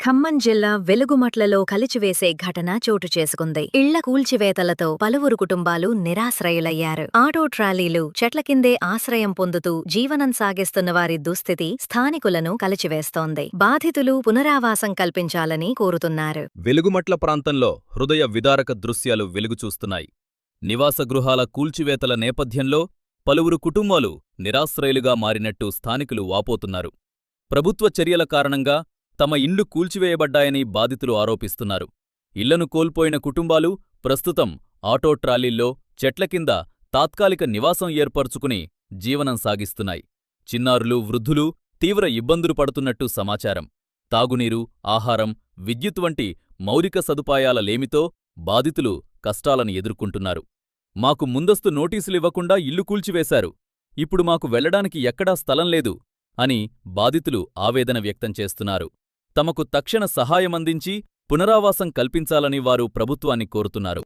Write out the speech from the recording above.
ఖమ్మం జిల్లా వెలుగుమట్లలో కలిచివేసే ఘటన చోటు చేసుకుంది. ఇళ్ల కూల్చివేతలతో పలువురు కుటుంబాలు నిరాశ్రయులయ్యారు. ఆటో ట్రాలీలు చెట్ల కిందే ఆశ్రయం పొందుతూ జీవనం సాగిస్తున్న వారి దుస్థితి స్థానికులను కలిచివేస్తోంది. బాధితులు పునరావాసం కల్పించాలని కోరుతున్నారు. వెలుగుమట్ల ప్రాంతంలో హృదయ విదారక దృశ్యాలు వెలుగుచూస్తున్నాయి. నివాస గృహాల కూల్చివేతల నేపథ్యంలో పలువురు కుటుంబాలు నిరాశ్రయులుగా మారినట్టు స్థానికులు వాపోతున్నారు. ప్రభుత్వ చర్యల కారణంగా తమ ఇండ్లు కూల్చివేయబడ్డాయని బాధితులు ఆరోపిస్తున్నారు. ఇళ్లను కోల్పోయిన కుటుంబాలు ప్రస్తుతం ఆటో ట్రాలీల్లో చెట్ల కింద తాత్కాలిక నివాసం ఏర్పరుచుకుని జీవనం సాగిస్తున్నాయి. చిన్నారులు, వృద్ధులు తీవ్ర ఇబ్బందులు పడుతున్నట్టు సమాచారం. తాగునీరు, ఆహారం, విద్యుత్ వంటి మౌలిక సదుపాయాల లేమితో బాధితులు కష్టాలను ఎదుర్కొంటున్నారు. మాకు ముందస్తు నోటీసులివ్వకుండా ఇల్లు కూల్చివేశారు. ఇప్పుడు మాకు వెళ్లడానికి ఎక్కడా స్థలం లేదు అని బాధితులు ఆవేదన వ్యక్తం చేస్తున్నారు. తమకు తక్షణ సహాయమందించి పునరావాసం కల్పించాలని వారు ప్రభుత్వాన్ని కోరుతున్నారు.